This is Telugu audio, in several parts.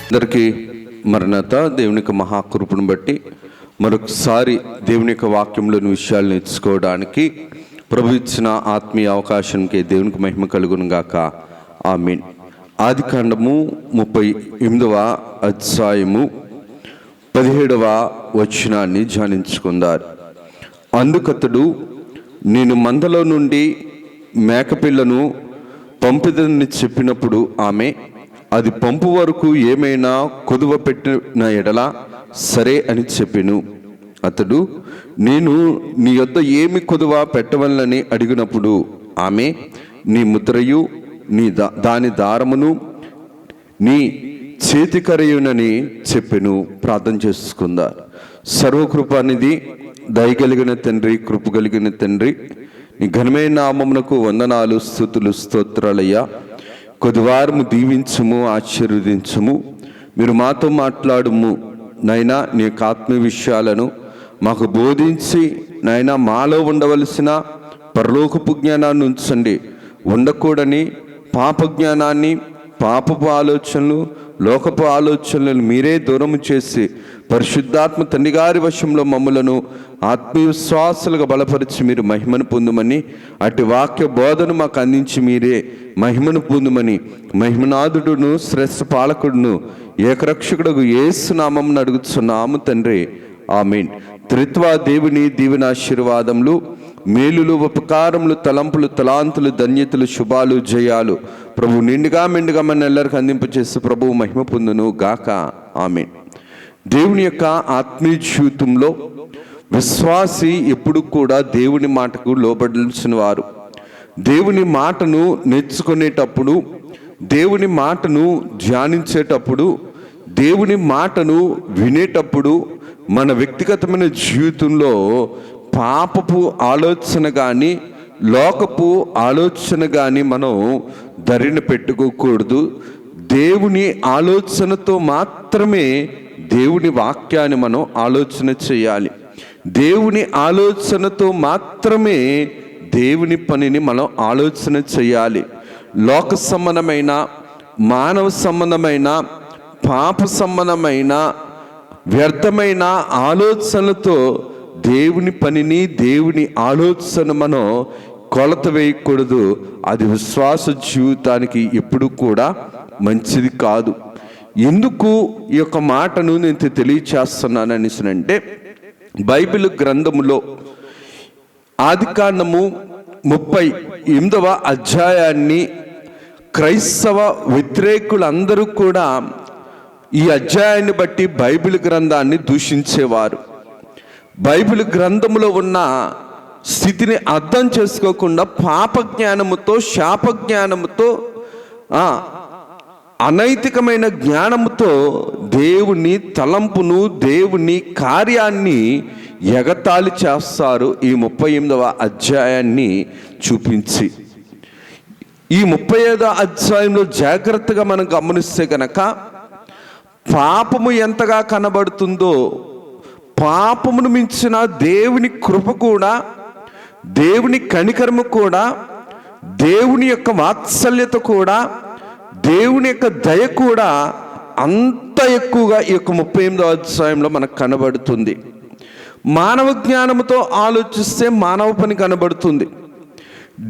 అందరికీ మరణత. దేవుని యొక్క మహాకృపను బట్టి మరొకసారి దేవుని యొక్క వాక్యంలోని విషయాలు నేర్చుకోవడానికి ప్రభు ఇచ్చిన ఆత్మీయ అవకాశానికి దేవునికి మహిమ కలుగును గాక. ఆమేన్. ఆదికాండము 38వ అధ్యాయము 17వ వచనాన్ని ధ్యానించుకుందారు. అందుకతడు, నేను మందలో నుండి మేకపిల్లను పంపిదని చెప్పినప్పుడు ఆమె, అది పంపు వరకు ఏమైనా కొదువ పెట్టిన ఎడల సరే అని చెప్పెను. అతడు, నేను నీ యొద్ద ఏమి కొదువ పెట్టవలనని అడిగినప్పుడు ఆమె, నీ ముద్రయు దాని దారమును నీ చేతికరయునని చెప్పెను. ప్రార్థన చేసుకుందారు. సర్వకృపానిధి, దయగలిగిన తండ్రి, కృప కలిగిన తండ్రి, నీ ఘనమైన నామమునకు వందనాలు, స్తుతులు, స్తోత్రాలయ్యా. కొద్దివారము దీవించము, ఆశీర్వదించము. మీరు మాతో మాట్లాడుము నైనా. నీ యొక్క ఆత్మీయ విషయాలను మాకు బోధించి నైనా మాలో ఉండవలసిన పరలోకపు జ్ఞానాన్ని ఉంచండి. ఉండకూడని పాప జ్ఞానాన్ని, పాపపు ఆలోచనలు, లోకపు ఆలోచనలను మీరే దూరము చేసి పరిశుద్ధాత్మ తండ్రి గారి వశంలో మమ్ములను ఆత్మీయ విశ్వాసాలుగా బలపరిచి మీరు మహిమను పొందుమని, అటు వాక్య బోధను మాకు అందించి మీరే మహిమను పొందుమని, మహిమనాథుడును శ్రేష్ఠ పాలకుడును ఏకరక్షకుడు యేసు నామమున అడుగుతున్నాము తండ్రి. ఆమేన్. త్రిత్వ దేవుని దీవెన ఆశీర్వాదములు, మేలులు, ఉపకారములు, తలంపులు, తలాంతులు, ధన్యతలు, శుభాలు, జయాలు ప్రభు నిండుగా మెండుగా మన ಎಲ್ಲరికీ అందింపచేసి ప్రభువు మహిమ పొందును గాక. ఆమేన్. దేవుని యొక్క ఆత్మీయ జీవితంలో విశ్వాసి ఎప్పుడు కూడా దేవుని మాటకు లోబడాల్సిన వారు. దేవుని మాటను నేర్చుకునేటప్పుడు, దేవుని మాటను ధ్యానించేటప్పుడు, దేవుని మాటను వినేటప్పుడు మన వ్యక్తిగతమైన జీవితంలో పాపపు ఆలోచన కానీ, లోకపు ఆలోచన కానీ మనం ధరిన పెట్టుకోకూడదు. దేవుని ఆలోచనతో మాత్రమే దేవుని వాక్యాన్ని మనం ఆలోచన చేయాలి. దేవుని ఆలోచనతో మాత్రమే దేవుని పనిని మనం ఆలోచన చేయాలి. లోక సంబంధమైన, మానవ సంబంధమైన, పాప సంబంధమైన, వ్యర్థమైన ఆలోచనలతో దేవుని పనిని, దేవుని ఆలోచన మనం కొలత వేయకూడదు. అది విశ్వాస జీవితానికి ఎప్పుడు కూడా మంచిది కాదు. ఎందుకు ఈ యొక్క మాటను నేను తెలియచేస్తున్నాను అనేసినంటే, బైబిల్ గ్రంథములో ఆదికాండము 38వ అధ్యాయాన్ని క్రైస్తవ వ్యతిరేకులందరూ కూడా ఈ అధ్యాయాన్ని బట్టి బైబిల్ గ్రంథాన్ని దూషించేవారు. బైబిల్ గ్రంథములో ఉన్న స్థితిని అర్థం చేసుకోకుండా పాప జ్ఞానముతో, శాప జ్ఞానముతో, అనైతికమైన జ్ఞానముతో దేవుని తలంపును, దేవుని కార్యాన్ని ఎగతాళి చేస్తారు. ఈ 38వ అధ్యాయాన్ని చూపించి, ఈ 35వ అధ్యాయంలో జాగ్రత్తగా మనం గమనిస్తే కనుక పాపము ఎంతగా కనబడుతుందో, పాపమును మించిన దేవుని కృప కూడా, దేవుని కనికరము కూడా, దేవుని యొక్క వాత్సల్యత కూడా, దేవుని యొక్క దయ కూడా అంత ఎక్కువగా ఈ యొక్క 38వ అధ్యాయంలో మనకు కనబడుతుంది. మానవ జ్ఞానముతో ఆలోచిస్తే మానవ పని కనబడుతుంది.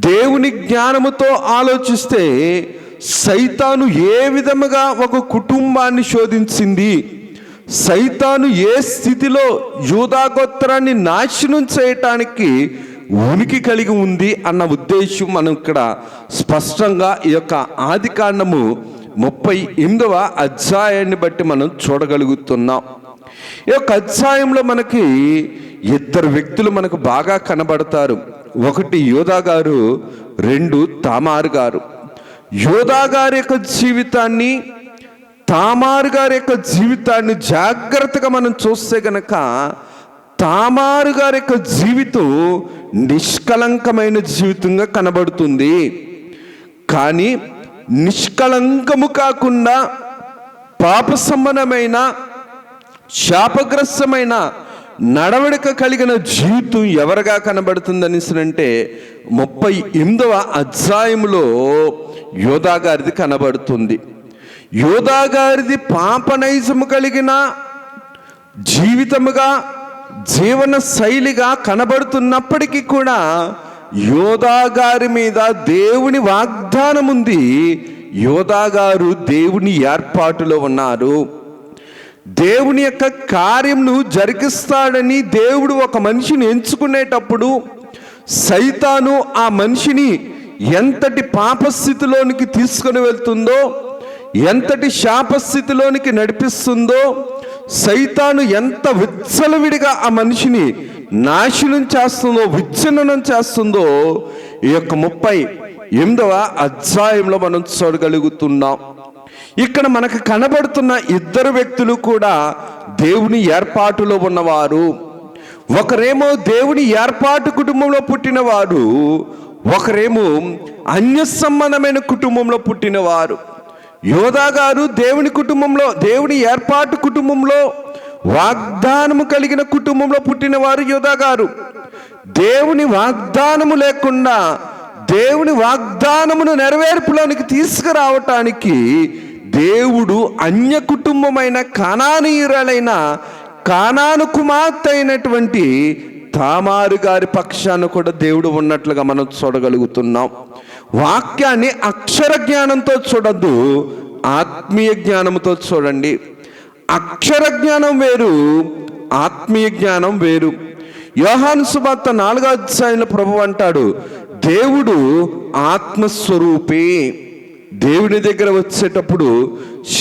దేవుని జ్ఞానముతో ఆలోచిస్తే సైతాను ఏ విధముగా ఒక కుటుంబాన్ని శోధించింది, సైతాను ఏ స్థితిలో యూదా గోత్రాన్ని నాశనం చేయటానికి ఉనికి కలిగి ఉంది అన్న ఉద్దేశం మనం ఇక్కడ స్పష్టంగా ఈ యొక్క ఆదికాండము 38వ అధ్యాయాన్ని బట్టి మనం చూడగలుగుతున్నాం. ఈ యొక్క అధ్యాయంలో మనకి ఇద్దరు వ్యక్తులు మనకు బాగా కనబడతారు. ఒకటి యోధా గారు, రెండు తామారు గారు. యోధా గారి యొక్క జీవితాన్ని, తామారు గారి యొక్క జీవితాన్ని జాగ్రత్తగా మనం చూస్తే గనక తామారు గారి యొక్క జీవితం నిష్కలంకమైన జీవితంగా కనబడుతుంది. కానీ నిష్కలంకము కాకుండా పాప సంబంధమైన, శాపగ్రస్తమైన నడవడిక కలిగిన జీవితం ఎవరిగా కనబడుతుందని అంటే 38వ అధ్యాయంలో యోధా గారిది కనబడుతుంది. యోధా గారిది పాప నైజము కలిగిన జీవితముగా, జీవన శైలిగా కనబడుతున్నప్పటికీ కూడా యోధా గారి మీద దేవుని వాగ్దానం ఉంది. యోధా గారు దేవుని ఏర్పాటులో ఉన్నారు. దేవుని యొక్క కార్యంను జరిగిస్తాడని దేవుడు ఒక మనిషిని ఎంచుకునేటప్పుడు సైతాను ఆ మనిషిని ఎంతటి పాపస్థితిలోనికి తీసుకొని వెళ్తుందో, ఎంతటి శాపస్థితిలోనికి నడిపిస్తుందో, సైతాను ఎంత విచ్చలవిడిగా ఆ మనిషిని నాశనం చేస్తుందో, విచ్ఛిన్నం చేస్తుందో ఈ యొక్క 38వ అధ్యాయంలో మనం చూడగలుగుతున్నాం. ఇక్కడ మనకు కనబడుతున్న ఇద్దరు వ్యక్తులు కూడా దేవుని ఏర్పాటులో ఉన్నవారు. ఒకరేమో దేవుని ఏర్పాటు కుటుంబంలో పుట్టినవారు, ఒకరేమో అన్య సంబంధమైన కుటుంబంలో పుట్టినవారు. యోధా గారు దేవుని కుటుంబంలో, దేవుని ఏర్పాటు కుటుంబంలో, వాగ్దానము కలిగిన కుటుంబంలో పుట్టినవారు యోధా గారు. దేవుని వాగ్దానము లేకుండా దేవుని వాగ్దానమును నెరవేర్పులోనికి తీసుకురావటానికి దేవుడు అన్య కుటుంబమైన కానానీయురాలైన కానాను కుమార్తె అయినటువంటి తామారు గారి పక్షాన కూడా దేవుడు ఉన్నట్లుగా మనం చూడగలుగుతున్నాం. వాక్యాన్ని అక్షర జ్ఞానంతో చూడద్దు, ఆత్మీయ జ్ఞానంతో చూడండి. అక్షర జ్ఞానం వేరు, ఆత్మీయ జ్ఞానం వేరు. యోహాను సువార్త 4వ అధ్యాయంలో ప్రభువు అంటాడు, దేవుడు ఆత్మస్వరూపి. దేవుని దగ్గర వచ్చేటప్పుడు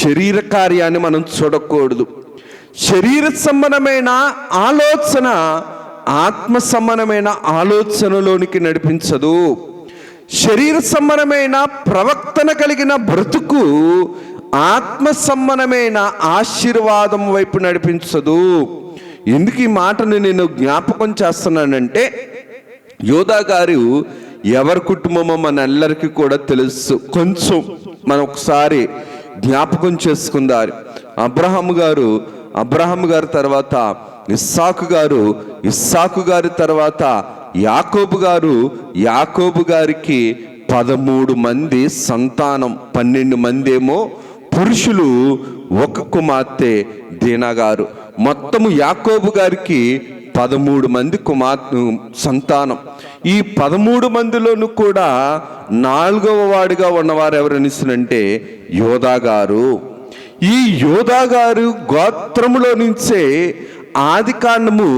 శరీర కార్యాన్ని మనం చూడకూడదు. శరీర సంబంధమైన ఆలోచన ఆత్మ సంబంధమైన ఆలోచనలోనికి నడిపించదు. శరీర సంబంధమైన ప్రవక్తన కలిగిన బ్రతుకు ఆత్మ సంబంధమైన ఆశీర్వాదం వైపు నడిపించదు. ఎందుకు ఈ మాటను నేను జ్ఞాపకం చేస్తున్నానంటే, యోధా గారు ఎవరి కుటుంబమో మనందరికీ కూడా తెలుసు. కొంచెం మనం ఒకసారి జ్ఞాపకం చేసుకుందారు. అబ్రహాము గారు తర్వాత ఇస్సాకు గారి తర్వాత యాకోబు గారికి 13 మంది సంతానం. 12 మంది ఏమో పురుషులు, ఒక కుమార్తె దీనా గారు. మొత్తము యాకోబు గారికి 13 మంది సంతానం. ఈ 13 మందిలోనూ కూడా 4వ వాడిగా ఉన్నవారు ఎవరనిసినంటే యోధా గారు. ఈ యోధా గారు గోత్రములో నుంచే ఆదికాండము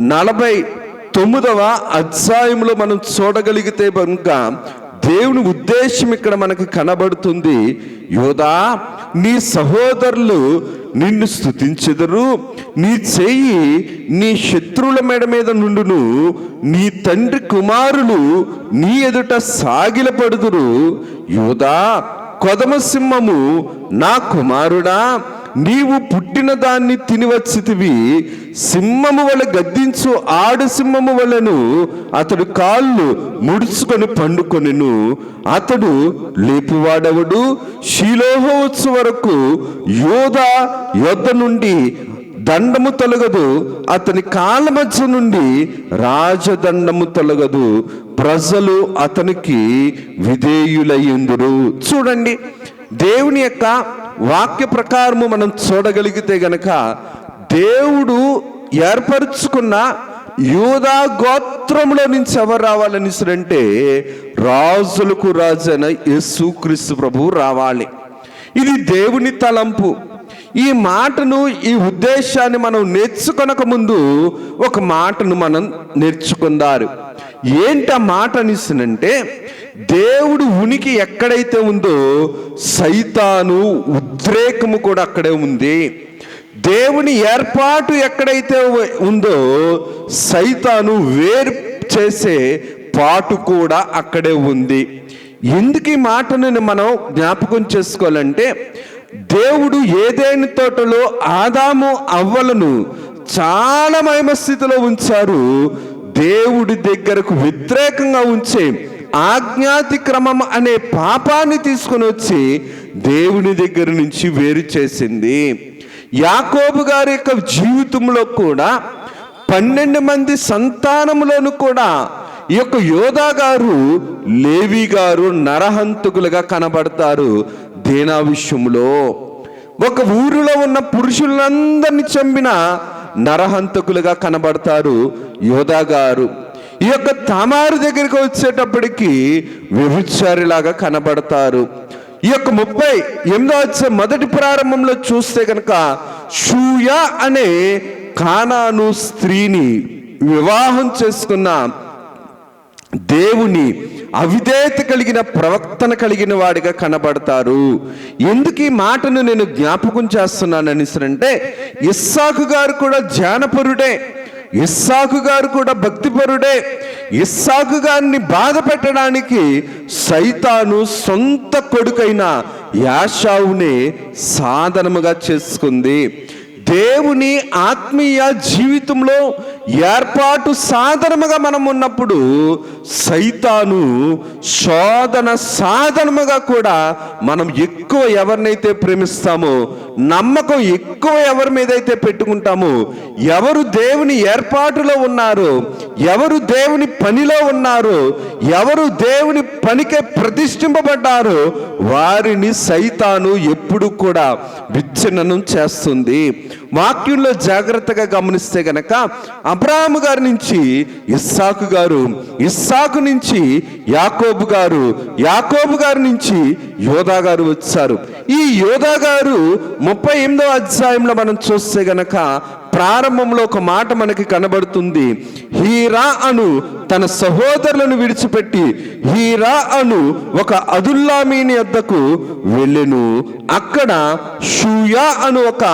49వ అధ్యాయంలో మనం చూడగలిగితే కనుక దేవుని ఉద్దేశం ఇక్కడ మనకి కనబడుతుంది. యోధా, నీ సహోదరులు నిన్ను స్తుతించెదరు, నీ చెయ్యి నీ శత్రువుల మెడ మీద నుండును, నీ తండ్రి కుమారులు నీ ఎదుట సాగిలపడుదురు. యోధా, కొదమ సింహము నా కుమారుడా, నీవు పుట్టిన దాన్ని తినివచ్చితివి. సింహము వలె గద్దించు ఆడు సింహము వలెను అతడు కాళ్ళు ముడుచుకొని పండుకొనెను. అతడు లేపువాడెవడు? షీలోహు వచ్చు వరకు యోధా యొద్ద నుండి దండము తొలగదు, అతని కాళ్ళ మధ్య నుండి రాజదండము తొలగదు. ప్రజలు అతనికి విధేయులయ్యుందురు. చూడండి, దేవుని యొక్క వాక్య ప్రకారము మనం చూడగలిగితే గనక దేవుడు ఏర్పరచుకున్న యూదా గోత్రంలో నుంచి ఎవరు రావాలని అంటే రాజులకు రాజైన యేసుక్రీస్తు ప్రభువు రావాలి. ఇది దేవుని తలంపు. ఈ మాటను, ఈ ఉద్దేశాన్ని మనం నేర్చుకొనక ముందు ఒక మాటను మనం నేర్చుకుందారు. ఏంటి ఆ మాట అనిస్తునంటే, దేవుడు ఉనికి ఎక్కడైతే ఉందో సైతాను ఉద్రేకము కూడా అక్కడే ఉంది. దేవుని ఏర్పాటు ఎక్కడైతే ఉందో సైతాను వేరు చేసే పాటు కూడా అక్కడే ఉంది. ఎందుకు ఈ మాటను మనం జ్ఞాపకం చేసుకోవాలంటే, దేవుడు ఏదైనా తోటలో ఆదాము అవ్వలను చాలా మహిమ స్థితిలో ఉంచారు. దేవుడి దగ్గరకు వ్యతిరేకంగా ఉంచే ఆజ్ఞాతిక్రమం అనే పాపాన్ని తీసుకొని వచ్చి దేవుని దగ్గర నుంచి వేరు చేసింది. యాకోబు గారి యొక్క జీవితంలో కూడా 12 మంది సంతానంలోను కూడా ఈ యొక్క యోధా గారు లేవి గారు నరహంతకులుగా కనబడతారు దేనా విషయంలో. ఒక ఊరిలో ఉన్న పురుషులందరినీ చంపిన నరహంతకులుగా కనబడతారు యోధా గారు. ఈ యొక్క తామారు దగ్గరికి వచ్చేటప్పటికి వ్యభిచారిలాగా కనబడతారు. ఈ యొక్క 38వ మొదటి ప్రారంభంలో చూస్తే కనుక షూయ అనే కానాను స్త్రీని వివాహం చేసుకున్న దేవుని అవిధేయత కలిగిన ప్రవక్తన కలిగిన వాడిగా కనబడతారు. ఎందుకు ఈ మాటను నేను జ్ఞాపకం చేస్తున్నానని అంటే, ఇస్సాకు గారు కూడా జ్ఞానపరుడే, ఇస్సాకు గారు కూడా భక్తిపరుడే. ఇస్సాకు గారిని బాధ పెట్టడానికి సైతాను సొంత కొడుకైన యాషావునే సాధనముగా చేసుకుంది. దేవుని ఆత్మీయ జీవితంలో ఏర్పాటు సాధనముగా మనం ఉన్నప్పుడు సైతాను శోధన సాధనముగా కూడా మనం ఎక్కువ ఎవరినైతే ప్రేమిస్తామో, నమ్మకం ఎక్కువ ఎవరి మీద అయితే పెట్టుకుంటామో, ఎవరు దేవుని ఏర్పాటులో ఉన్నారో, ఎవరు దేవుని పనిలో ఉన్నారో, ఎవరు దేవుని పనికే ప్రతిష్ఠింపబడ్డారో వారిని సైతాను ఎప్పుడు కూడా విచ్ఛిన్నం చేస్తుంది. వాక్యంలో జాగ్రత్తగా గమనిస్తే గనక అబ్రాహాము గారి నుంచి ఇస్సాకు గారు, ఇస్సాకు నుంచి యాకోబు గారు, యాకోబు గారి నుంచి యోధా గారు వచ్చారు. ఈ యోధా గారు 38వ అధ్యాయంలో మనం చూస్తే గనక ప్రారంభంలో ఒక మాట మనకి కనబడుతుంది. హీరా అను తన సహోదరులను విడిచిపెట్టి హీరా అను ఒక అదుల్లామీని వద్దకు వెళ్ళెను. అక్కడ షూయా అను ఒక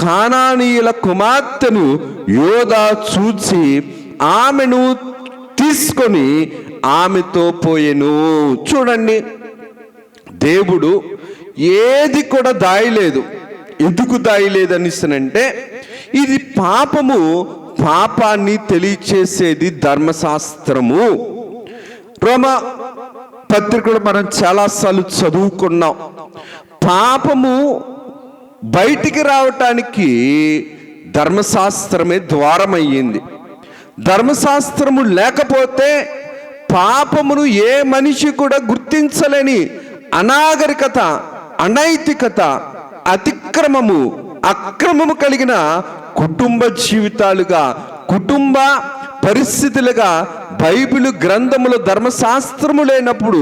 కానానీయుల కుమార్తెను యోధా చూచి ఆమెను తీసుకొని ఆమెతో పోయెను. చూడండి, దేవుడు ఏది కూడా దాయలేదు. ఎందుకు దాయలేదనిసనంటే, ఇది పాపము, పాపాన్ని తెలియచేసేది ధర్మశాస్త్రము. రోమ పత్రికలు మనం చాలాసార్లు చదువుకున్నాం. పాపము బయటికి రావటానికి ధర్మశాస్త్రమే ద్వారమయ్యింది. ధర్మశాస్త్రము లేకపోతే పాపమును ఏ మనిషి కూడా గుర్తించలేని అనాగరికత, అనైతికత, అతిక్రమము, అక్రమము కలిగిన కుటుంబ జీవితాలుగా, కుటుంబ పరిస్థితులుగా బైబిల్ గ్రంథములో ధర్మశాస్త్రము లేనప్పుడు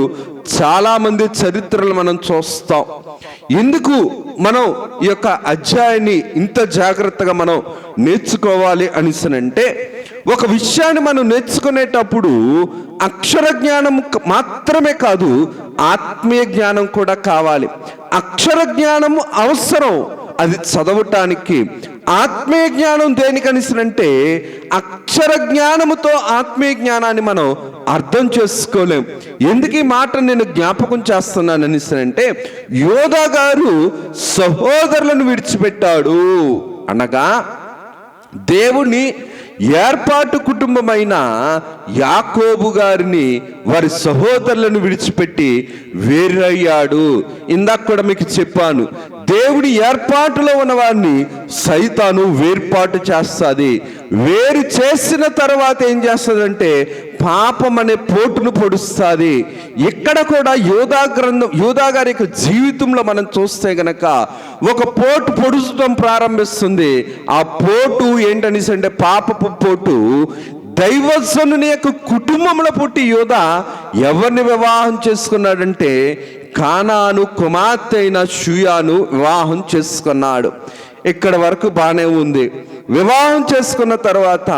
చాలామంది చరిత్రలు మనం చూస్తాం. ఎందుకు మనం ఈ యొక్క అధ్యాయాన్ని ఇంత జాగ్రత్తగా మనం నేర్చుకోవాలి అనిసనంటే, ఒక విషయాన్ని మనం నేర్చుకునేటప్పుడు అక్షర జ్ఞానం మాత్రమే కాదు, ఆత్మీయ జ్ఞానం కూడా కావాలి. అక్షర జ్ఞానం అవసరం అది చదవటానికి. ఆత్మీయ జ్ఞానం దేనికనిసనంటే, అక్షర జ్ఞానముతో ఆత్మీయ జ్ఞానాన్ని మనం అర్థం చేసుకోలేం. ఎందుకు ఈ మాట నేను జ్ఞాపకం చేస్తున్నాను అనిసనంటే, యోధా గారు సహోదరులను విడిచిపెట్టాడు అనగా దేవుని ఏర్పాటు కుటుంబమైన యాకోబు గారిని వారి సహోదరులను విడిచిపెట్టి వేరయ్యాడు. ఇందాక కూడా మీకు చెప్పాను, దేవుడి ఏర్పాటులో ఉన్న వారిని సైతాను వేర్పాటు చేస్తుంది. వేరు చేసిన తర్వాత ఏం చేస్తుందంటే పాపం అనే పోటును పొడుస్తుంది. ఇక్కడ కూడా యోధా గారి యొక్క జీవితంలో మనం చూస్తే గనక ఒక పోటు పొడుచడం ప్రారంభిస్తుంది. ఆ పోటు ఏంటనేసి అంటే పాపపు పోటు. దైవజనుని యొక్క కుటుంబంలో పుట్టి యోధా ఎవరిని వివాహం చేసుకున్నాడంటే కానాను కుమార్తె అయిన షూయాను వివాహం చేసుకున్నాడు. ఇక్కడ వరకు బాగానే ఉంది. వివాహం చేసుకున్న తర్వాత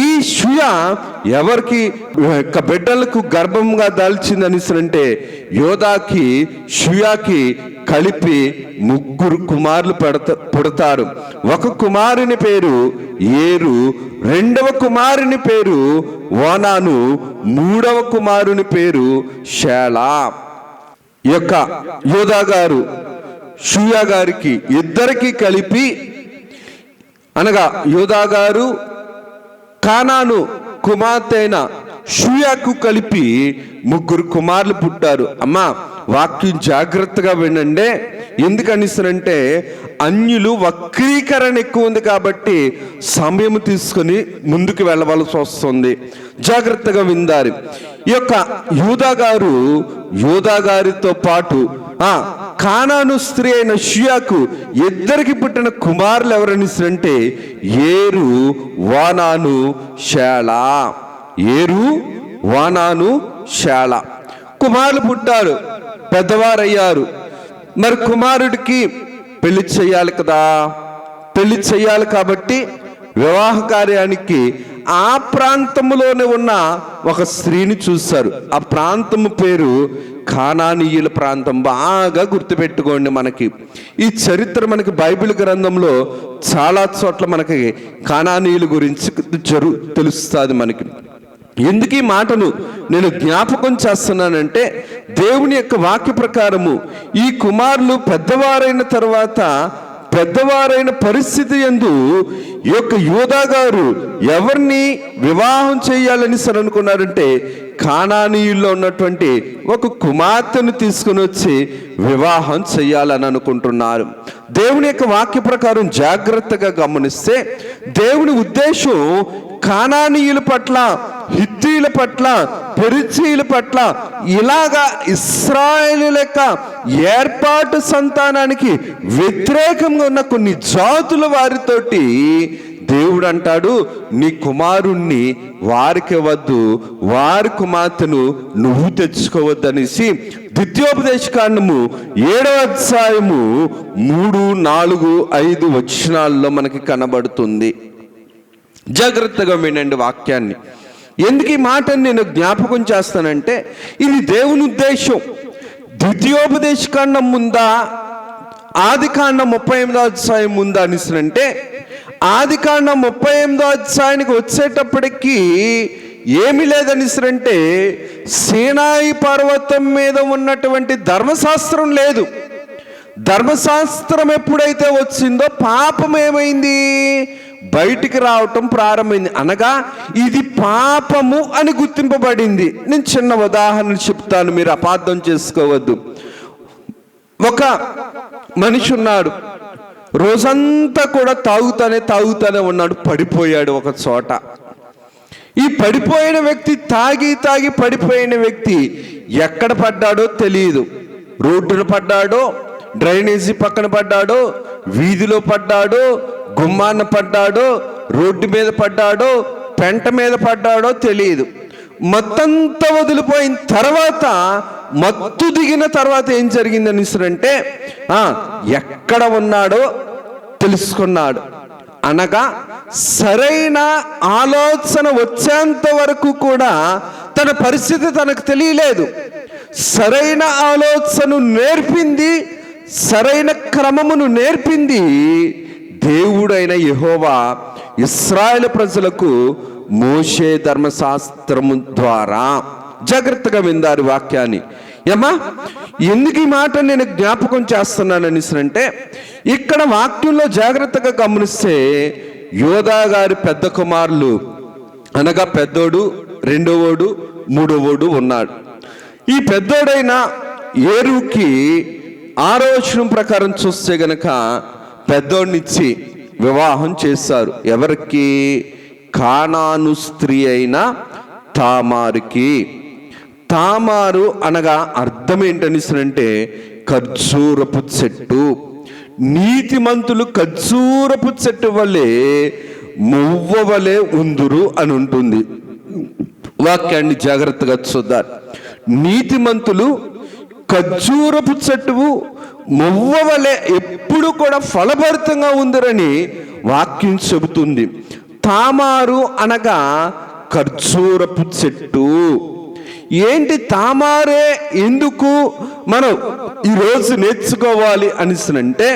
ఈ షూయా ఎవరికి బిడ్డలకు గర్భంగా దాల్చిందని అంటే యోధాకి షూయాకి కలిపి 3 కుమారులు పుడతారు. ఒక కుమారుని పేరు ఏరు, 2వ కుమారుని పేరు ఓనాను, 3వ కుమారుని పేరు షేలా. ఈ యొక్క యోధా గారు షూయా గారికి ఇద్దరికి కలిపి, అనగా యోధా గారు కానాను కుమార్తె అయిన షూయాకు కలిపి 3 కుమారులు పుట్టారు. అమ్మా, వాక్యం జాగ్రత్తగా వినండి. ఎందుకనిస్తానంటే అన్యులు వక్రీకరణ ఎక్కువ ఉంది కాబట్టి సమయం తీసుకొని ముందుకు వెళ్ళవలసి వస్తుంది. జాగ్రత్తగా విందారు. ఈ యొక్క యూదా గారితో పాటు కానాను స్త్రీ అయిన షియాకు ఇద్దరికి పుట్టిన కుమారులు ఎవరనిస్తారంటే ఏరు, వానాను, షేలా. ఏరు, వానాను, షేలా కుమారులు పుట్టారు, పెద్దవారయ్యారు. మరి కుమారుడికి పెళ్లి చేయాలి కదా. పెళ్లి చేయాలి కాబట్టి వివాహ కార్యానికి ఆ ప్రాంతంలోనే ఉన్న ఒక స్త్రీని చూశారు. ఆ ప్రాంతము పేరు కానానీయుల ప్రాంతం. బాగా గుర్తుపెట్టుకోండి. మనకి ఈ చరిత్ర మనకి బైబిల్ గ్రంథంలో చాలా చోట్ల మనకి కానానీయుల గురించి తెలుస్తుంది మనకి. ఎందుకు ఈ మాటను నేను జ్ఞాపకం చేస్తున్నానంటే దేవుని యొక్క వాక్య ప్రకారము ఈ కుమారులు పెద్దవారైన తర్వాత పెద్దవారైన పరిస్థితి యందు ఈ యొక్క యూదా గారు ఎవరిని వివాహం చేయాలని అనుకున్నారంటే కానానీయుల్లో ఉన్నటువంటి ఒక కుమార్తెను తీసుకుని వచ్చి వివాహం చేయాలని అనుకుంటున్నారు. దేవుని యొక్క వాక్య ప్రకారం జాగ్రత్తగా గమనిస్తే దేవుని ఉద్దేశం కానానీయుల పట్ల, హిత్తీయుల పట్ల, పెరిజీయుల పట్ల ఇలాగా ఇశ్రాయేలు లెక్క ఏర్పాటు సంతానానికి వ్యతిరేకంగా ఉన్న కొన్ని జాతుల వారితోటి దేవుడు అంటాడు, నీ కుమారుణ్ణి వారికి వద్దు, వారి కుమార్తెను నువ్వు తెచ్చుకోవద్దు అనేసి ద్వితీయోపదేశకాండము 7వ అధ్యాయము 3, 4, 5 వచనాల్లో మనకి కనబడుతుంది. జాగ్రత్తగా వినండి వాక్యాన్ని. ఎందుకు ఈ మాటని నేను జ్ఞాపకం చేస్తానంటే ఇది దేవుని ఉద్దేశం. ద్వితీయోపదేశకాండం ముందా, ఆదికాండం 38వ అధ్యాయం ముందా అనిసినంటే ఆదికాండం 38వ అధ్యాయానికి వచ్చేటప్పటికి ఏమి లేదనిసరంటే సీనాయి పర్వతం మీద ఉన్నటువంటి ధర్మశాస్త్రం లేదు. ధర్మశాస్త్రం ఎప్పుడైతే వచ్చిందో పాపం ఏమైంది? బయటికి రావటం ప్రారంభమైంది. అనగా ఇది పాపము అని గుర్తింపబడింది. నేను చిన్న ఉదాహరణ చెప్తాను, మీరు అపార్థం చేసుకోవద్దు. ఒక మనిషి ఉన్నాడు, రోజంతా కూడా తాగుతానే ఉన్నాడు. పడిపోయాడు ఒక చోట. ఈ పడిపోయిన వ్యక్తి తాగి పడిపోయిన వ్యక్తి ఎక్కడ పడ్డాడో తెలియదు. రోడ్డున పడ్డాడో, డ్రైనేజీ పక్కన పడ్డాడో, వీధిలో పడ్డాడో, గుమ్మాన పడ్డాడో, రోడ్డు మీద పడ్డాడో, పెంట మీద పడ్డాడో తెలియదు. మత్తంతా వదిలిపోయిన తర్వాత, మత్తు దిగిన తర్వాత ఏం జరిగిందని అంటే ఎక్కడ ఉన్నాడో తెలుసుకున్నాడు. అనగా సరైన ఆలోచన వచ్చేంత వరకు కూడా తన పరిస్థితి తనకు తెలియలేదు. సరైన ఆలోచన నేర్పింది, సరైన క్రమమును నేర్పింది దేవుడైన యెహోవా ఇశ్రాయేలు ప్రజలకు మోషే ధర్మశాస్త్రము ద్వారా. జాగ్రత్తగా విందారు వాక్యాన్ని. ఏమా ఎందుకు ఈ మాట నేను జ్ఞాపకం చేస్తున్నానని అంటే ఇక్కడ వాక్యంలో జాగ్రత్తగా గమనిస్తే యోధా గారి పెద్ద కుమారులు అనగా పెద్దోడు, రెండోవాడు, మూడోవాడు ఉన్నాడు. ఈ పెద్దోడైన ఏరుకి ఆలోచన ప్రకారం చూస్తే గనక పెద్దోడినిచ్చి వివాహం చేశారు. ఎవరికి? కానాను స్త్రీ అయిన తామారుకి. తామారు అనగా అర్థం ఏంటనిసరంటే ఖర్జూరపు చెట్టు. నీతిమంతులు ఖర్జూరపు చెట్టు వలె మువ్వ వలె ఉందురు అని ఉంటుంది. వాక్యాన్ని జాగ్రత్తగా చూద్దాం. నీతిమంతులు ఖర్జూరపు చెట్టు మువ్వ వలె ఎప్పుడు కూడా ఫలభరితంగా ఉందరని వాక్యం చెబుతుంది. తామారు అనగా ఖర్జూరపు చెట్టు. ఏంటి తామారే ఎందుకు మనం ఈరోజు నేర్చుకోవాలి అనిసనంటే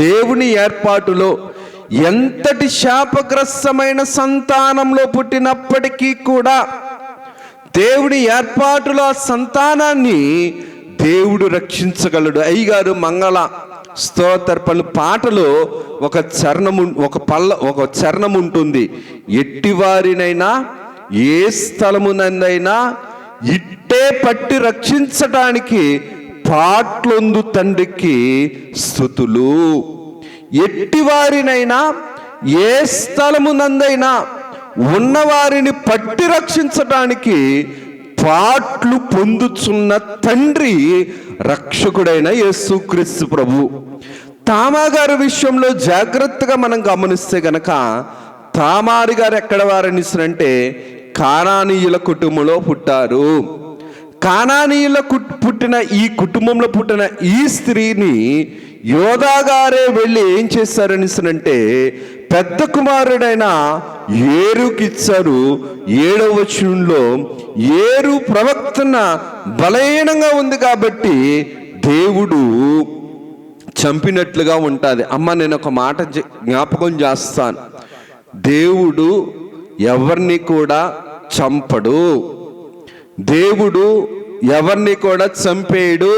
దేవుని ఏర్పాటులో ఎంతటి శాపగ్రస్తమైన సంతానంలో పుట్టినప్పటికీ కూడా దేవుని ఏర్పాటులో ఆ సంతానాన్ని దేవుడు రక్షించగలడు. అయ్యగారు మంగళ స్తోత్రపలు పాటలో ఒక చరణం ఉంటుంది. ఎట్టివారినైనా ఏ స్థలమునందైనా ఇట్టే పట్టి రక్షించటానికి పాట్లొందు తండ్రికి స్తుతులు. ఎట్టివారినైనా ఏ స్థలమునందైనా ఉన్నవారిని పట్టి రక్షించటానికి పాట్లు పొందుచున్న తండ్రి రక్షకుడైన యేసుక్రీస్తు ప్రభు. తామారు గారి విషయంలో జాగ్రత్తగా మనం గమనిస్తే గనక, తామారు గారు ఎక్కడ వారనిస్తారంటే కానానీయుల కుటుంబంలో పుట్టారు. కానానీయుల పుట్టిన ఈ కుటుంబంలో పుట్టిన ఈ స్త్రీని యోధా గారే వెళ్ళి ఏం చేశారనిస్తారంటే పెద్ద కుమారుడైన ఏరుకిచ్చారు. 7వ వచనంలో ఏరు ప్రవక్తన బలహీనంగా ఉంది కాబట్టి దేవుడు చంపినట్లుగా ఉంటుంది. అమ్మ, నేను ఒక మాట జ్ఞాపకం చేస్తాను. దేవుడు ఎవరిని కూడా చంపడు. దేవుడు ఎవరిని కూడా చంపేయడు.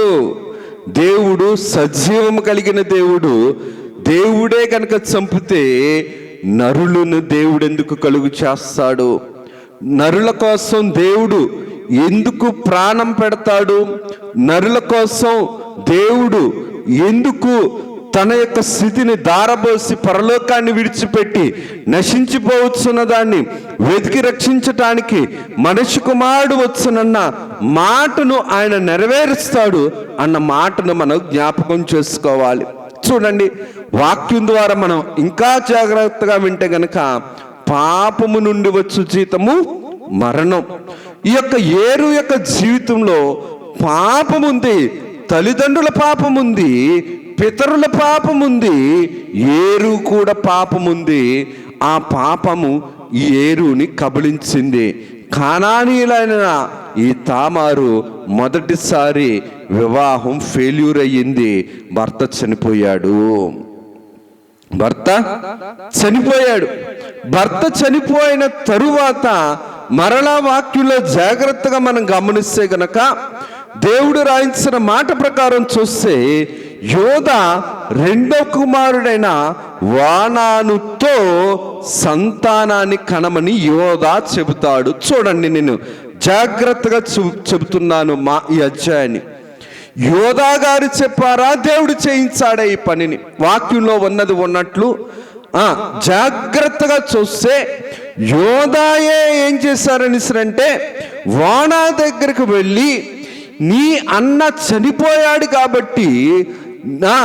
దేవుడు సజీవం కలిగిన దేవుడు. దేవుడే కనుక చంపితే నరులను దేవుడు ఎందుకు కలుగు చేస్తాడు? నరుల కోసం దేవుడు ఎందుకు ప్రాణం పెడతాడు? నరుల కోసం దేవుడు ఎందుకు తన యొక్క స్థితిని దారబోసి పరలోకాన్ని విడిచిపెట్టి నశించిపోవచ్చున్న దాన్ని వెతికి రక్షించటానికి మనిషి కుమారుడు వచ్చునన్న మాటను ఆయన నెరవేరుస్తాడు అన్న మాటను మనం జ్ఞాపకం చేసుకోవాలి. చూడండి, వాక్యం ద్వారా మనం ఇంకా జాగ్రత్తగా వింటే గనక పాపము నుండి వచ్చు జీతము మరణం. ఈ యొక్క ఏరు యొక్క జీవితంలో పాపముంది, తల్లిదండ్రుల పాపముంది, పితరుల పాపముంది, ఏరు కూడా పాపముంది. ఆ పాపము ఈ ఏరుని కబళించింది. కానానీయులైన ఈ తామారు మొదటిసారి వివాహం ఫెయిల్యూర్ అయ్యింది. భర్త చనిపోయాడు. భర్త చనిపోయిన తరువాత మరలా వాక్యంలో జాగ్రత్తగా మనం గమనిస్తే గనక దేవుడు రాయించిన మాట ప్రకారం చూస్తే యోధా 2వ కుమారుడైన వానానుతో సంతానాన్ని కనమని యోధా చెబుతాడు. చూడండి, నేను జాగ్రత్తగా చెబుతున్నాను ఈ అధ్యాయాన్ని. యోధా గారు చెప్పారా, దేవుడు చేయించాడా ఈ పనిని? వాక్యంలో ఉన్నది ఉన్నట్లు జాగ్రత్తగా చూస్తే యోధాయే ఏం చేశారనిసరంటే వానా దగ్గరకు వెళ్ళి, నీ అన్న చనిపోయాడు కాబట్టి నా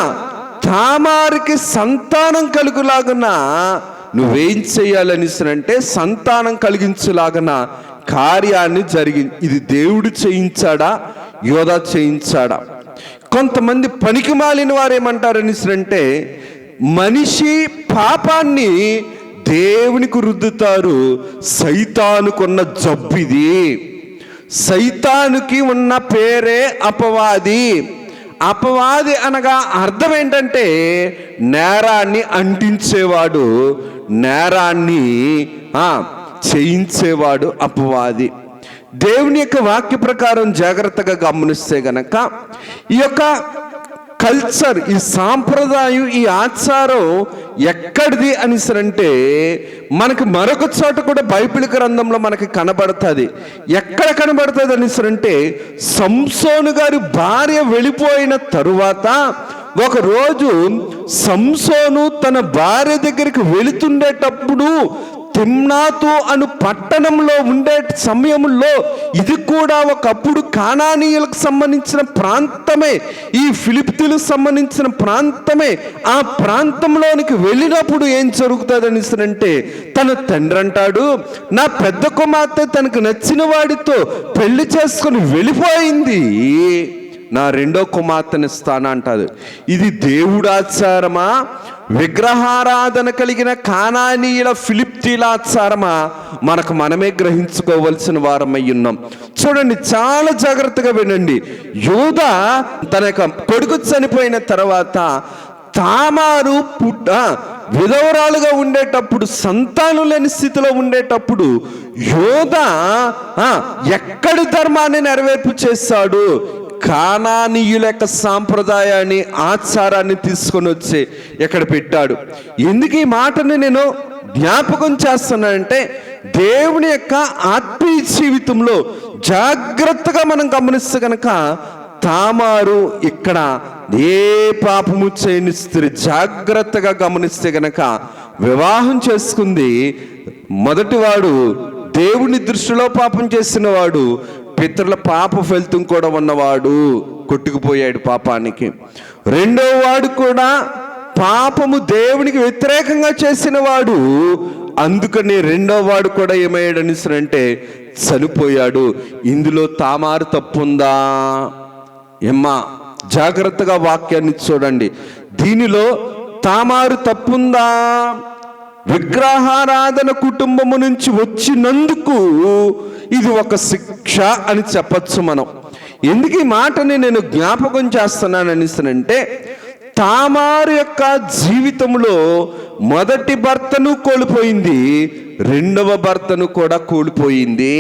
తామారికి సంతానం కలుగులాగున నువ్వేం చేయాలనిసరంటే సంతానం కలిగించులాగన కార్యాన్ని జరిగింది. ఇది దేవుడు చేయించాడా, యోధా చేయించాడా? కొంతమంది పనికి మాలిన వారు ఏమంటారనిసరంటే మనిషి పాపాన్ని దేవునికి రుద్దుతారు. సైతానుకున్న జబ్బిది. సైతానుకి ఉన్న పేరే అపవాది. అపవాది అనగా అర్థం ఏంటంటే నేరాన్ని అంటించేవాడు, నేరాన్ని చేయించేవాడు అపవాది. దేవుని యొక్క వాక్య ప్రకారం జాగ్రత్తగా గమనిస్తే గనక ఈ యొక్క కల్చర్, ఈ సాంప్రదాయం, ఈ ఆచారం ఎక్కడిది అనిసరంటే మనకు మరొక చోట కూడా బైబిల్ గ్రంథంలో మనకి కనబడుతుంది. ఎక్కడ కనబడుతుంది అనిసరంటే సంసోను గారి భార్య వెళ్ళిపోయిన తరువాత ఒకరోజు సంసోను తన భార్య దగ్గరికి వెళుతుండేటప్పుడు తిమ్నాతు అను పట్టణంలో ఉండే సమయంలో ఇది కూడా ఒకప్పుడు కానానీయులకు సంబంధించిన ప్రాంతమే, ఈ ఫిలిప్తీలకు సంబంధించిన ప్రాంతమే. ఆ ప్రాంతంలోనికి వెళ్ళినప్పుడు ఏం జరుగుతుంది అంటే తన తండ్రి అంటాడు, నా పెద్ద కుమార్తె తనకు నచ్చిన వాడితో పెళ్లి చేసుకొని వెళ్ళిపోయింది, నా 2వ కుమార్తెని ఇస్తాను అంటాడు. ఇది దేవుడు ఆచారమా, విగ్రహారాధన కలిగిన కానానీయుల ఫిలిప్తీల ఆచారమా? మనమే గ్రహించుకోవలసిన వారమై ఉన్నాం. చూడండి, చాలా జాగ్రత్తగా వినండి. యోధా తన యొక్క కొడుకు చనిపోయిన తర్వాత తామారు విధవరాలుగా ఉండేటప్పుడు, సంతానం లేని స్థితిలో ఉండేటప్పుడు యోధా ఎక్కడి ధర్మాన్ని నెరవేర్పు చేశాడు? కానానీయుల యొక్క సాంప్రదాయాన్ని, ఆచారాన్ని తీసుకొని వచ్చి ఇక్కడ పెట్టాడు. ఎందుకు ఈ మాటని నేను జ్ఞాపకం చేస్తున్నానంటే దేవుని యొక్క ఆత్మీయ జీవితంలో జాగ్రత్తగా మనం గమనిస్తే కనుక తామారు ఇక్కడ ఏ పాపము చేయని స్త్రీ జాగ్రత్తగా గమనిస్తే గనక వివాహం చేసుకుంది. మొదటివాడు దేవుని దృష్టిలో పాపం చేసిన వాడు, పితరుల పాప ఫలితం కూడా ఉన్నవాడు, కొట్టుకుపోయాడు పాపానికి. రెండో వాడు కూడా పాపము దేవునికి వ్యతిరేకంగా చేసిన వాడు, అందుకని రెండో వాడు కూడా ఏమయ్యాడని అంటే చనిపోయాడు. ఇందులో తామారు తప్పుందా? ఏమ్మా జాగ్రత్తగా వాక్యాన్ని చూడండి. దీనిలో తామారు తప్పుందా? విగ్రహారాధన కుటుంబము నుంచి వచ్చినందుకు ఇది ఒక శిక్ష అని చెప్పచ్చు మనం. ఎందుకు ఈ మాటని నేను జ్ఞాపకం చేస్తున్నానంటే, తామారు యొక్క జీవితంలో మొదటి భర్తను కోల్పోయింది, రెండవ భర్తను కూడా కోల్పోయింది.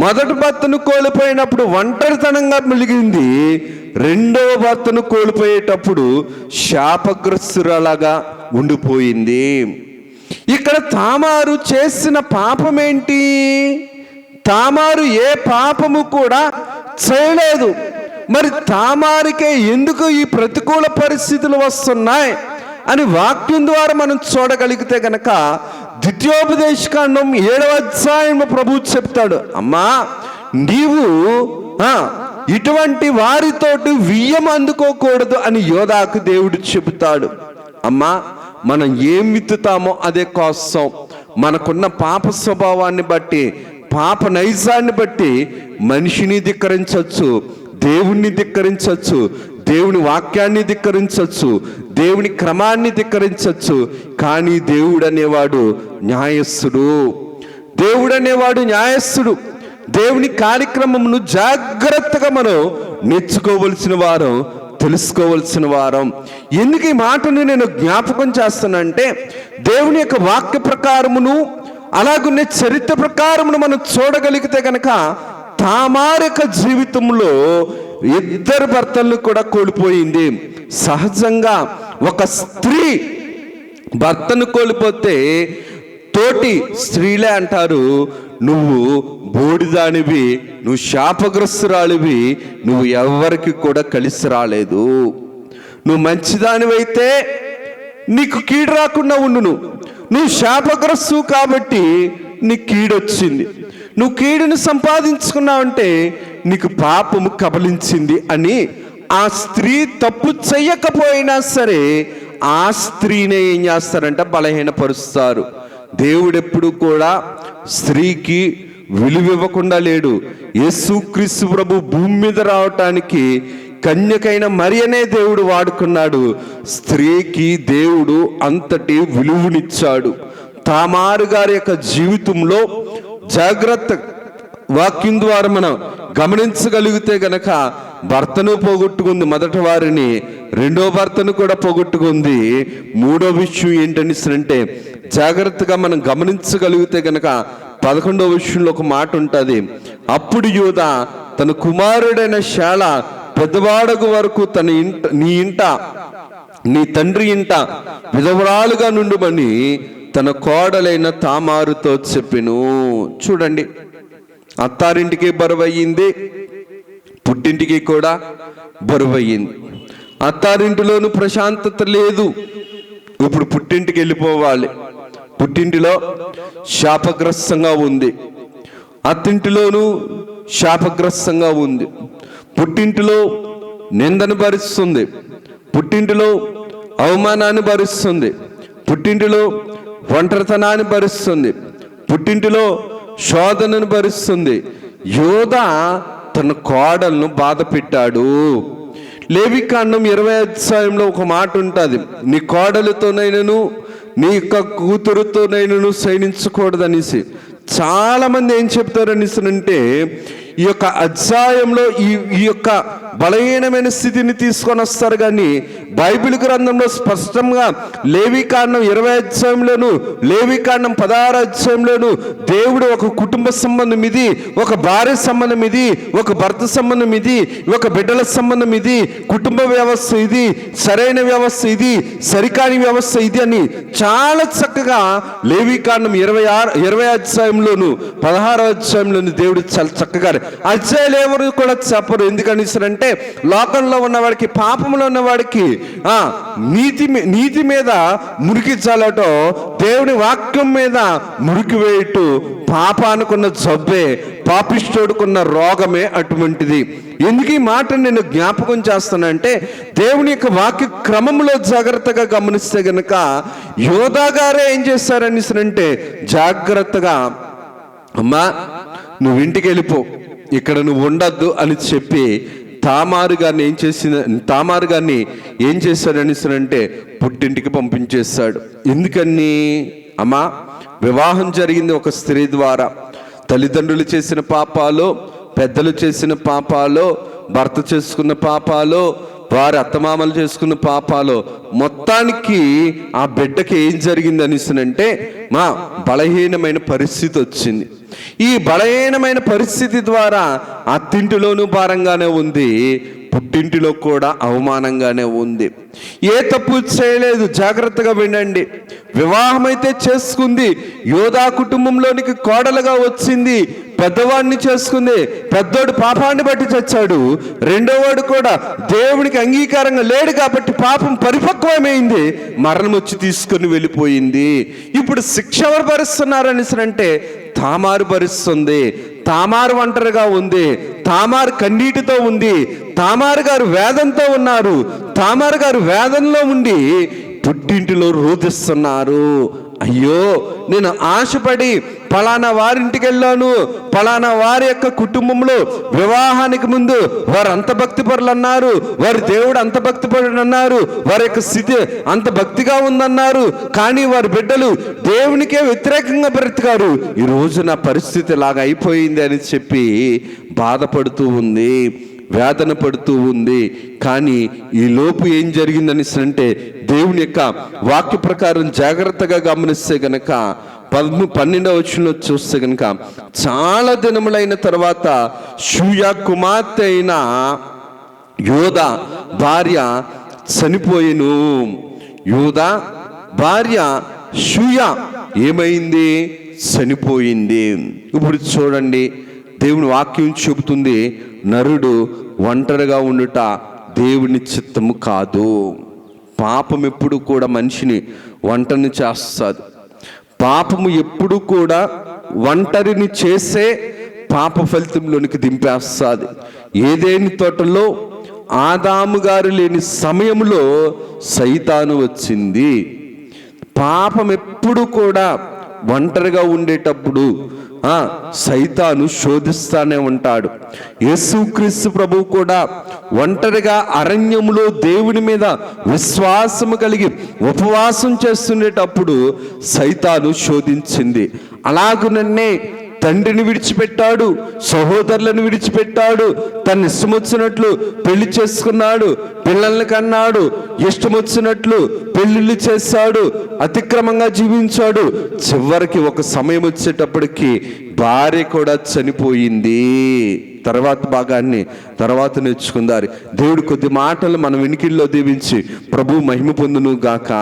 మొదటి భర్తను కోల్పోయినప్పుడు ఒంటరితనంగా మిగిలింది, రెండవ భర్తను కోల్పోయేటప్పుడు శాపగ్రస్తురాలాగా ఉండిపోయింది. ఇక్కడ తామారు చేసిన పాపం ఏంటి? తామారు ఏ పాపము కూడా చేయలేదు. మరి తామారికే ఎందుకు ఈ ప్రతికూల పరిస్థితులు వస్తున్నాయి అని వాక్యం ద్వారా మనం చూడగలిగితే గనక ద్వితీయోపదేశకాండం 7వ అధ్యాయం ప్రభు చెప్తాడు, అమ్మా నీవు ఇటువంటి వారితోటి వియ్యం అందుకోకూడదు అని యోధాకు దేవుడు చెబుతాడు. అమ్మా మనం ఏం విత్తుతామో అదే కోస్తాం. మనకున్న పాప స్వభావాన్ని బట్టి, పాప నైజాన్ని బట్టి మనిషిని ధిక్కరించవచ్చు, దేవుణ్ణి ధిక్కరించవచ్చు, దేవుని వాక్యాన్ని ధిక్కరించవచ్చు, దేవుని క్రమాన్ని ధిక్కరించవచ్చు. కానీ దేవుడు అనేవాడు న్యాయస్థుడు. దేవుడు అనేవాడు న్యాయస్థుడు. దేవుని కార్యక్రమమును జాగ్రత్తగా మనం నేర్చుకోవలసిన వారం, తెలుసుకోవలసిన వారం. ఎందుకు ఈ మాటను నేను జ్ఞాపకం చేస్తానంటే, దేవుని యొక్క వాక్య ప్రకారమును అలాగునే చరిత్ర ప్రకారమును మనం చూడగలిగితే కనుక తామారు యొక్క జీవితంలో ఇద్దరు భర్తలను కూడా కోల్పోయింది. సహజంగా ఒక స్త్రీ భర్తను కోల్పోతే తోటి స్త్రీలే అంటారు, నువ్వు బోడిదానివి, నువ్వు శాపగ్రస్తురాలివి, నువ్వు ఎవరికి కూడా కలిసి రాలేదు. నువ్వు మంచిదానివైతే నీకు కీడు రాకుండా ఉండును, నువ్వు శాపగ్రస్తు కాబట్టి నీకు కీడొచ్చింది, నువ్వు కీడును సంపాదించుకున్నావంటే నీకు పాపము కబలించింది అని ఆ స్త్రీ తప్పు చెయ్యకపోయినా సరే ఆ స్త్రీనే ఏం చేస్తారంటే బలహీనపరుస్తారు. దేవుడెప్పుడు కూడా స్త్రీకి విలువ ఇవ్వకుండా లేడు. యేసుక్రీస్తు ప్రభు భూమి మీద రావటానికి కన్యకైన మరియనే దేవుడు వాడుకున్నాడు. స్త్రీకి దేవుడు అంతటి విలువనిచ్చాడు. తామారు గారి యొక్క జీవితంలో జాగ్రత్త వాక్యం ద్వారా మనం గమనించగలిగితే గనక భర్తను పోగొట్టుకుంది మొదటి వారిని, రెండో భర్తను కూడా పోగొట్టుకుంది. మూడో విషయం ఏంటంటే జాగ్రత్తగా మనం గమనించగలిగితే గనక 11వ విషయంలో ఒక మాట ఉంటుంది, అప్పుడు యూదా తన కుమారుడైన శాల పెద్దవాడగు వరకు తన ఇంట నీ తండ్రి ఇంట విధవరాలుగా నుండుమని తన కోడలైన తామారుతో చెప్పెను. చూడండి, అత్తారింటికి బరువయ్యింది, పుట్టింటికి కూడా బరువయ్యింది. అత్తారింటిలోనూ ప్రశాంతత లేదు, ఇప్పుడు పుట్టింటికి వెళ్ళిపోవాలి. పుట్టింటిలో శాపగ్రస్తంగా ఉంది, అత్తింటిలోనూ శాపగ్రస్తంగా ఉంది. పుట్టింటిలో నిందను భరిస్తుంది, పుట్టింటిలో అవమానాన్ని భరిస్తుంది, పుట్టింటిలో ఒంటరితనాన్ని భరిస్తుంది, పుట్టింటిలో శోధనను భరిస్తుంది. యోధా తన కోడలను బాధ పెట్టాడు. లేవికాండం 20వ అధ్యాయంలో ఒక మాట ఉంటుంది, నీ కోడలతోనైనను నీ యొక్క కూతురుతోనైనను శయనించకూడదనేసి. చాలా మంది ఏం చెప్తారనేసి అంటే, ఈ యొక్క అధ్యాయంలో ఈ యొక్క బలహీనమైన స్థితిని తీసుకొని వస్తారు. కానీ బైబిల్ గ్రంథంలో స్పష్టంగా లేవికాండం 20 అధ్యాయంలోను, లేవికాండం 16 అధ్యాయంలోను దేవుడు ఒక కుటుంబ సంబంధం ఇది, ఒక భార్య సంబంధం ఇది, ఒక భర్త సంబంధం ఇది, ఒక బిడ్డల సంబంధం ఇది, కుటుంబ వ్యవస్థ ఇది, సరైన వ్యవస్థ ఇది, సరికాని వ్యవస్థ ఇది అని చాలా చక్కగా లేవికాండం 20 అధ్యాయంలోను 16 అధ్యాయంలోను దేవుడు చాలా చక్కగా అధ్యాయులు ఎవరు కూడా చెప్పరు. ఎందుకనిస్తారంటే లోకంలో ఉన్నవాడికి, పాపంలో ఉన్నవాడికి నీతి మీద మురికి చల్లటం, దేవుని వాక్యం మీద మురికి వేయటం పాపానుకున్న జబ్బే, పాపిష్టోడుకున్న రోగమే అటువంటిది. ఎందుకు ఈ మాట నేను జ్ఞాపకం చేస్తానంటే దేవుని యొక్క వాక్య క్రమంలో జాగ్రత్తగా గమనిస్తే గనక యోధా గారే ఏం చేశారనిసరంటే జాగ్రత్తగా, అమ్మా నువ్వు ఇంటికి వెళ్ళిపో, ఇక్కడ నువ్వు ఉండద్దు అని చెప్పి తామారు గారిని ఏం చేశాడనిసరంటే పుట్టింటికి పంపించేశాడు. ఎందుకని? అమ్మా వివాహం జరిగింది ఒక స్త్రీ ద్వారా. తల్లిదండ్రులు చేసిన పాపాలు, పెద్దలు చేసిన పాపాలు, భర్త చేసుకున్న పాపాలు, వారి అత్తమామలు చేసుకున్న పాపాలు, మొత్తానికి ఆ బిడ్డకి ఏం జరిగింది అనేసినంటే బలహీనమైన పరిస్థితి వచ్చింది. ఈ బలహీనమైన పరిస్థితి ద్వారా అత్తింటిలోనూ భారంగానే ఉంది, పుట్టింటిలో కూడా అవమానంగానే ఉంది. ఏ తప్పు చేయలేదు, జాగ్రత్తగా వినండి. వివాహం అయితే చేసుకుంది, యోధా కుటుంబంలోనికి కోడలుగా వచ్చింది, పెద్దవాడిని చేసుకుంది. పెద్దోడు పాపాన్ని బట్టి చచ్చాడు, రెండోవాడు కూడా దేవునికి అంగీకారంగా లేడు కాబట్టి పాపం పరిపక్వమైంది, మరణం వచ్చి తీసుకొని వెళ్ళిపోయింది. ఇప్పుడు శిక్ష ఎవరు భరిస్తున్నారనిసరంటే తామారు భరిస్తుంది. తామారు ఒంటరిగా ఉంది, తామారు కన్నీటితో ఉంది, తామారు గారు వేదంతో ఉన్నారు. తామారు గారు వేదంలో ఉండి పుట్టింటిలో రోధిస్తున్నారు. అయ్యో నేను ఆశపడి ఫలానా వారింటికి వెళ్ళాను, ఫలానా వారి యొక్క కుటుంబంలో వివాహానికి ముందు వారు అంత భక్తిపరులు అన్నారు, వారి దేవుడు అంత భక్తిపరుడు అన్నారు, వారి యొక్క స్థితి అంత భక్తిగా ఉందన్నారు, కానీ వారి బిడ్డలు దేవునికే వ్యతిరేకంగా బ్రతికారు, ఈరోజు నా పరిస్థితి ఇలాగ అయిపోయింది అని చెప్పి బాధపడుతూ ఉంది, వేదన పడుతూ ఉంది. కానీ ఈ లోపు ఏం జరిగిందని అంటే దేవుని యొక్క వాక్య ప్రకారం జాగ్రత్తగా గమనిస్తే గనక 12వ వచనంలో చూస్తే గనక చాలా దినములైన తర్వాత షూయా కుమార్తె అయిన యోధా భార్య చనిపోయిను. యోధా భార్య షూయా ఏమైంది? చనిపోయింది. ఇప్పుడు చూడండి, దేవుని వాక్యం చెబుతుంది, నరుడు ఒంటరిగా ఉండుట దేవుని చిత్తము కాదు. పాపం ఎప్పుడు కూడా మనిషిని ఒంటరిని చేస్తుంది. పాపము ఎప్పుడు కూడా ఒంటరిని చేసే పాప ఫలితంలోనికి దింపేస్తుంది. ఏదేని తోటలో ఆదాము గారు లేని సమయంలో సైతాను వచ్చింది. పాపం ఎప్పుడు కూడా ఒంటరిగా ఉండేటప్పుడు సైతాను శోధిస్తానే ఉంటాడు. యేసుక్రీస్తు ప్రభువు కూడా ఒంటరిగా అరణ్యములో దేవుని మీద విశ్వాసము కలిగి ఉపవాసం చేస్తుండేటప్పుడు సైతాను శోధించింది. అలాగునన్నే తండ్రిని విడిచిపెట్టాడు, సహోదరులను విడిచిపెట్టాడు, తన ఇష్టం వచ్చినట్లు పెళ్లి చేసుకున్నాడు, పిల్లల్ని కన్నాడు, ఇష్టం వచ్చినట్లు పెళ్లిళ్ళు చేశాడు, అతిక్రమంగా జీవించాడు. చివరికి ఒక సమయం వచ్చేటప్పటికి భార్య కూడా చనిపోయింది. తర్వాత భాగాన్ని తర్వాత నేర్చుకుందారు. దేవుడు కొద్ది మాటలు మన వెనికిల్లో దీవించి ప్రభు మహిమ పొందును గాక.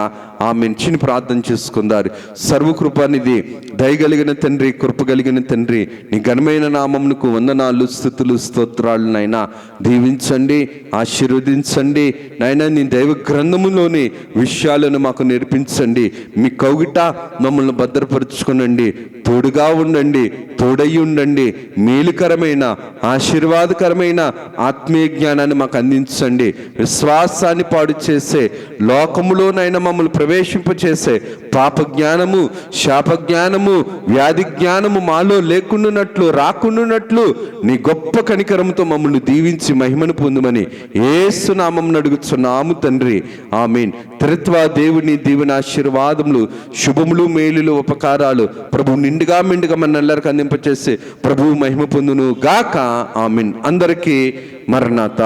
ఆ మెన్చిని ప్రార్థన చేసుకుందారు. సర్వకృపానిధి, దయగలిగిన తండ్రి, కృప కలిగిన తండ్రి, నీ ఘనమైన నామమునకు వందనాలు, స్తుతులు, స్తోత్రాలు నైనా దీవించండి, ఆశీర్వదించండి నైనా. నీ దైవ గ్రంథములోని విషయాలను మాకు నేర్పించండి. మీ కౌగిట మమ్మల్ని భద్రపరుచుకునండి, తోడుగా ఉండండి, తోడై ఉండండి. మేలుకరమైన ఆశీర్వాదకరమైన ఆత్మీయ జ్ఞానాన్ని మాకు అందించండి. విశ్వాసాన్ని పాడు చేసే లోకములోనైనా మమ్మల్ని ప్రవేశింపచేసే పాప జ్ఞానము, శాప జ్ఞానము, వ్యాధి జ్ఞానము మాలో లేకుండానట్లు రాకుండానట్లు నీ గొప్ప కనికరంతో మమ్మల్ని దీవించి మహిమను పొందుమని యేసు నామమున అడుగుచున్నాము తండ్రి, ఆమేన్. త్రిత్వ దేవుని దీవెన ఆశీర్వాదములు, శుభములు, మేలులు, ఉపకారాలు ప్రభు నిండుగా మెండుగా మన అందరికి అందింపచేసి ప్రభువు మహిమ పొందును గాక. ఆమేన్. అందరికీ మరణాత.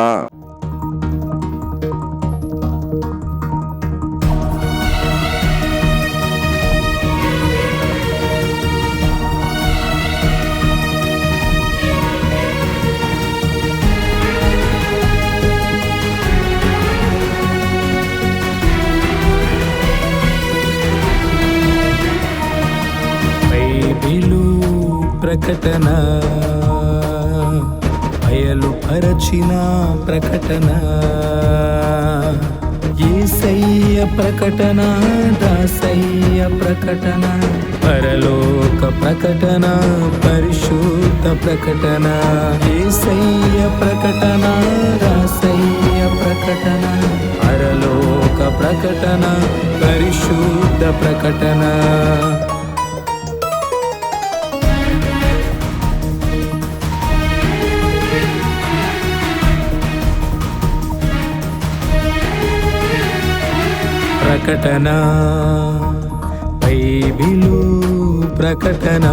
ప్రకటన, బయలుపరచిన ప్రకటన, యేసయ్య ప్రకటన, దాసయ్య ప్రకటన, పరలోక ప్రకటన, పరిశుద్ధ ప్రకటన, యేసయ్య ప్రకటన, దాసయ్య ప్రకటన, పరలోక ప్రకటన, పరిశుద్ధ ప్రకటన. ప్రకటన, బైబిలు ప్రకటన,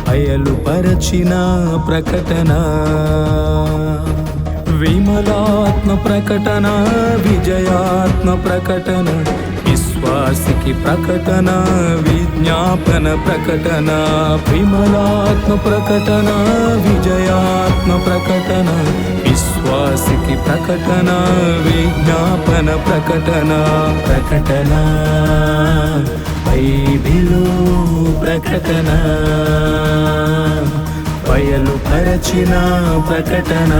బయలుపరచిన ప్రకటన, విమలాత్మ ప్రకటన, విజయాత్మ ప్రకటన, విశ్వాసికి ప్రకటన, విజ్ఞాపన ప్రకటన, విమలాత్మ ప్రకటన, విజయాత్మ ప్రకటన, విశ్వాసికి ప్రకటన, విజ్ఞాపన ప్రకటన. ప్రకటన, బైబిలు ప్రకటన, బయలుపరచిన ప్రకటన.